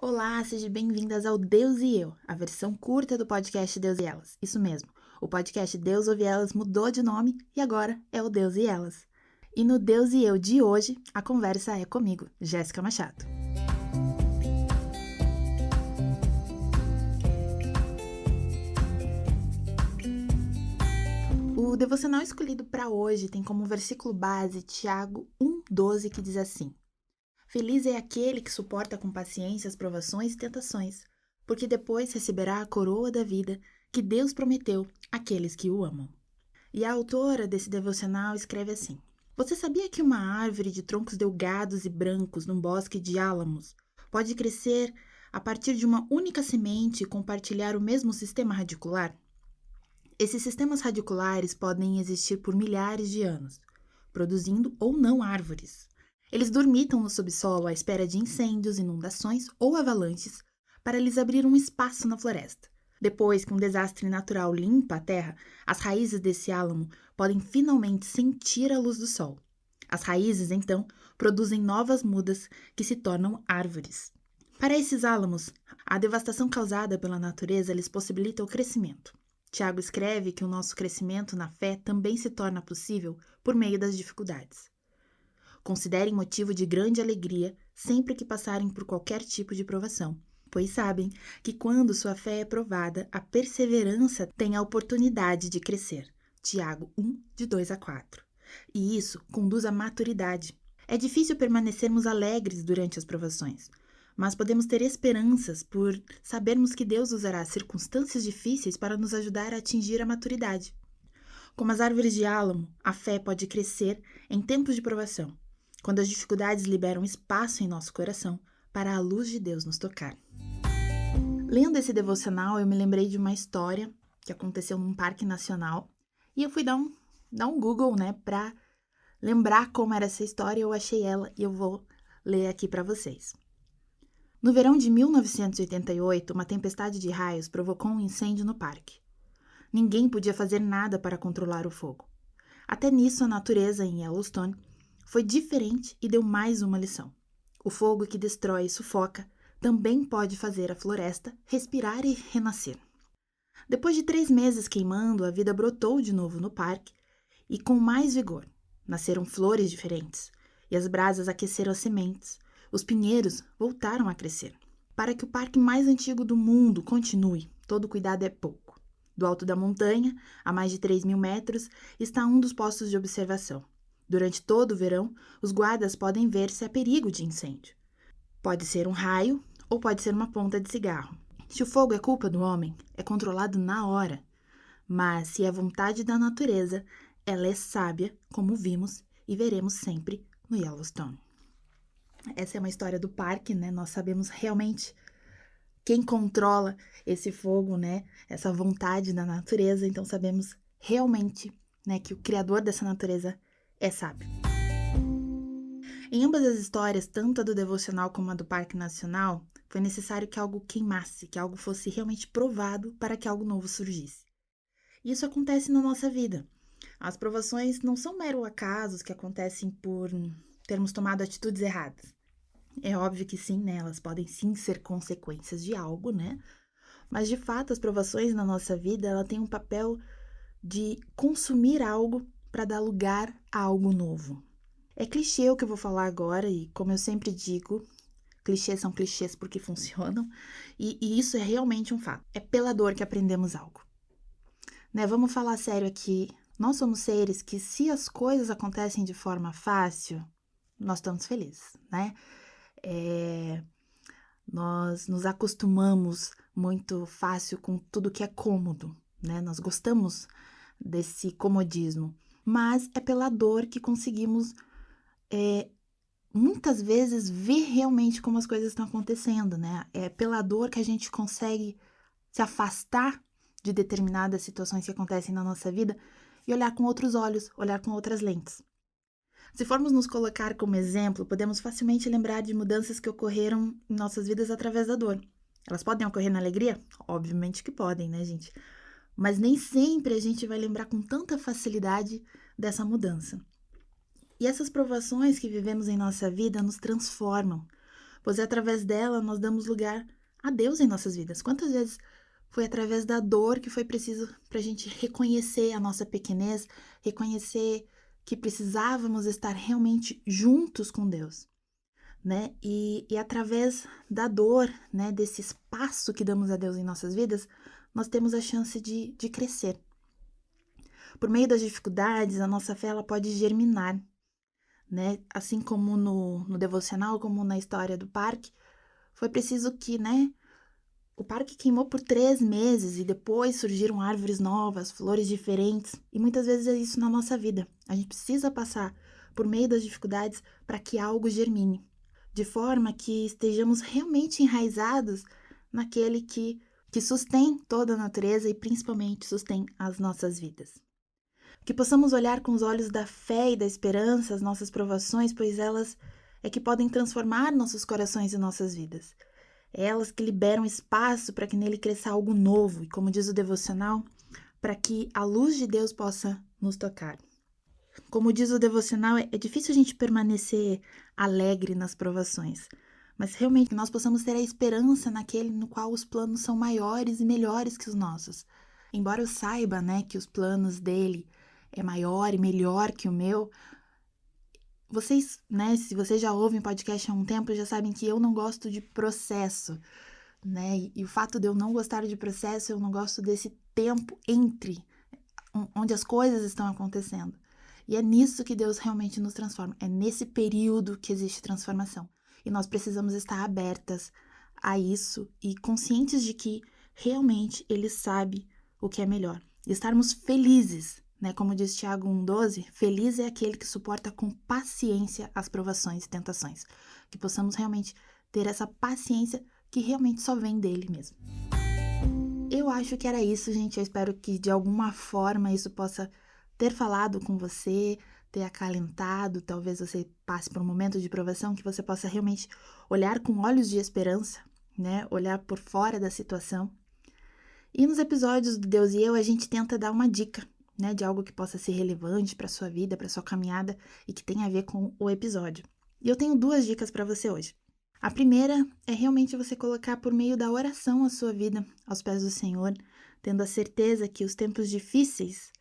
Olá, sejam bem-vindas ao Deus e Eu, a versão curta do podcast Deus e Elas. Isso mesmo, o podcast Deus Ouve Elas mudou de nome e agora é o Deus e Elas. E no Deus e Eu de hoje, a conversa é comigo, Jéssica Machado. O devocional escolhido para hoje tem como versículo base Tiago 1,12, que diz assim: Feliz é aquele que suporta com paciência as provações e tentações, porque depois receberá a coroa da vida que Deus prometeu àqueles que o amam. E a autora desse devocional escreve assim: Você sabia que uma árvore de troncos delgados e brancos num bosque de álamos pode crescer a partir de uma única semente e compartilhar o mesmo sistema radicular? Esses sistemas radiculares podem existir por milhares de anos, produzindo ou não árvores. Eles dormitam no subsolo à espera de incêndios, inundações ou avalanches para lhes abrir um espaço na floresta. Depois que um desastre natural limpa a terra, as raízes desse álamo podem finalmente sentir a luz do sol. As raízes, então, produzem novas mudas que se tornam árvores. Para esses álamos, a devastação causada pela natureza lhes possibilita o crescimento. Tiago escreve que o nosso crescimento na fé também se torna possível por meio das dificuldades. Considerem motivo de grande alegria sempre que passarem por qualquer tipo de provação, pois sabem que quando sua fé é provada, a perseverança tem a oportunidade de crescer. Tiago 1, de 2 a 4. E isso conduz à maturidade. É difícil permanecermos alegres durante as provações, mas podemos ter esperanças por sabermos que Deus usará circunstâncias difíceis para nos ajudar a atingir a maturidade. Como as árvores de álamo, a fé pode crescer em tempos de provação, quando as dificuldades liberam espaço em nosso coração para a luz de Deus nos tocar. Lendo esse devocional, eu me lembrei de uma história que aconteceu num parque nacional e eu fui dar um Google, para lembrar como era essa história. Eu achei ela e eu vou ler aqui para vocês. No verão de 1988, uma tempestade de raios provocou um incêndio no parque. Ninguém podia fazer nada para controlar o fogo. Até nisso, a natureza em Yellowstone foi diferente e deu mais uma lição. O fogo que destrói e sufoca também pode fazer a floresta respirar e renascer. Depois de 3 meses queimando, a vida brotou de novo no parque e com mais vigor. Nasceram flores diferentes e as brasas aqueceram as sementes. Os pinheiros voltaram a crescer. Para que o parque mais antigo do mundo continue, todo cuidado é pouco. Do alto da montanha, a mais de 3.000 metros, está um dos postos de observação. Durante todo o verão, os guardas podem ver se há perigo de incêndio. Pode ser um raio ou pode ser uma ponta de cigarro. Se o fogo é culpa do homem, é controlado na hora. Mas se é vontade da natureza, ela é sábia, como vimos e veremos sempre no Yellowstone. Essa é uma história do parque, Nós sabemos realmente quem controla esse fogo, Essa vontade da natureza. Então sabemos realmente, que o criador dessa natureza é sábio. Em ambas as histórias, tanto a do devocional como a do Parque Nacional, foi necessário que algo queimasse, que algo fosse realmente provado para que algo novo surgisse. E isso acontece na nossa vida. As provações não são mero acasos que acontecem por termos tomado atitudes erradas. É óbvio que sim, elas podem sim ser consequências de algo, Mas de fato, as provações na nossa vida, ela tem um papel de consumir algo para dar lugar a algo novo. É clichê o que eu vou falar agora e, como eu sempre digo, clichês são clichês porque funcionam e isso é realmente um fato. É pela dor que aprendemos algo. Vamos falar sério aqui. Nós somos seres que, se as coisas acontecem de forma fácil, nós estamos felizes, Nós nos acostumamos muito fácil com tudo que é cômodo, Nós gostamos desse comodismo, mas é pela dor que conseguimos muitas vezes ver realmente como as coisas estão acontecendo, É pela dor que a gente consegue se afastar de determinadas situações que acontecem na nossa vida e olhar com outros olhos, olhar com outras lentes. Se formos nos colocar como exemplo, podemos facilmente lembrar de mudanças que ocorreram em nossas vidas através da dor. Elas podem ocorrer na alegria? Obviamente que podem, gente? Mas nem sempre a gente vai lembrar com tanta facilidade dessa mudança. E essas provações que vivemos em nossa vida nos transformam, pois através dela nós damos lugar a Deus em nossas vidas. Quantas vezes foi através da dor que foi preciso para a gente reconhecer a nossa pequenez, reconhecer que precisávamos estar realmente juntos com Deus, né? E através da dor, né, desse espaço que damos a Deus em nossas vidas, nós temos a chance de crescer. Por meio das dificuldades, a nossa fé ela pode germinar, né? Assim como no devocional, como na história do parque, foi preciso que, né, o parque queimou por 3 meses e depois surgiram árvores novas, flores diferentes. E muitas vezes é isso na nossa vida. A gente precisa passar por meio das dificuldades para que algo germine, de forma que estejamos realmente enraizados naquele que sustém toda a natureza e principalmente sustém as nossas vidas. Que possamos olhar com os olhos da fé e da esperança as nossas provações, pois elas é que podem transformar nossos corações e nossas vidas. É elas que liberam espaço para que nele cresça algo novo e, como diz o devocional, para que a luz de Deus possa nos tocar. Como diz o devocional, é difícil a gente permanecer alegre nas provações, mas realmente nós possamos ter a esperança naquele no qual os planos são maiores e melhores que os nossos. Embora eu saiba, né, que os planos dele é maior e melhor que o meu, vocês, né, se vocês já ouvem podcast há um tempo, já sabem que eu não gosto de processo, né? E o fato de eu não gostar de processo, eu não gosto desse tempo entre onde as coisas estão acontecendo. E é nisso que Deus realmente nos transforma, é nesse período que existe transformação. E nós precisamos estar abertas a isso e conscientes de que realmente Ele sabe o que é melhor. E estarmos felizes, né? Como diz Tiago 1,12, feliz é aquele que suporta com paciência as provações e tentações. Que possamos realmente ter essa paciência que realmente só vem dele mesmo. Eu acho que era isso, gente. Eu espero que de alguma forma isso possa ter falado com você, ter acalentado. Talvez você passe por um momento de provação que você possa realmente olhar com olhos de esperança, né? Olhar por fora da situação. E nos episódios do Deus e Eu, a gente tenta dar uma dica, né? De algo que possa ser relevante para sua vida, para sua caminhada e que tenha a ver com o episódio. E eu tenho 2 dicas para você hoje. A primeira é realmente você colocar por meio da oração a sua vida aos pés do Senhor, tendo a certeza que os tempos difíceis,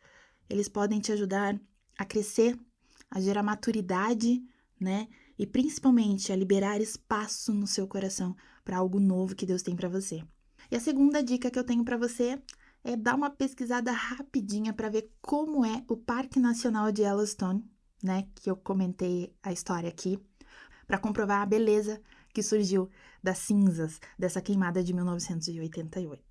eles podem te ajudar a crescer, a gerar maturidade, né? E principalmente a liberar espaço no seu coração para algo novo que Deus tem para você. E a segunda dica que eu tenho para você é dar uma pesquisada rapidinha para ver como é o Parque Nacional de Yellowstone, né? Que eu comentei a história aqui, para comprovar a beleza que surgiu das cinzas dessa queimada de 1988.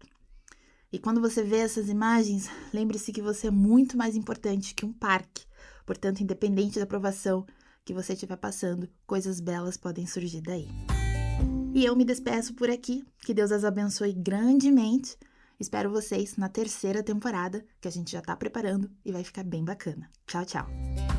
E quando você vê essas imagens, lembre-se que você é muito mais importante que um parque. Portanto, independente da provação que você estiver passando, coisas belas podem surgir daí. E eu me despeço por aqui. Que Deus as abençoe grandemente. Espero vocês na 3ª temporada, que a gente já está preparando e vai ficar bem bacana. Tchau, tchau!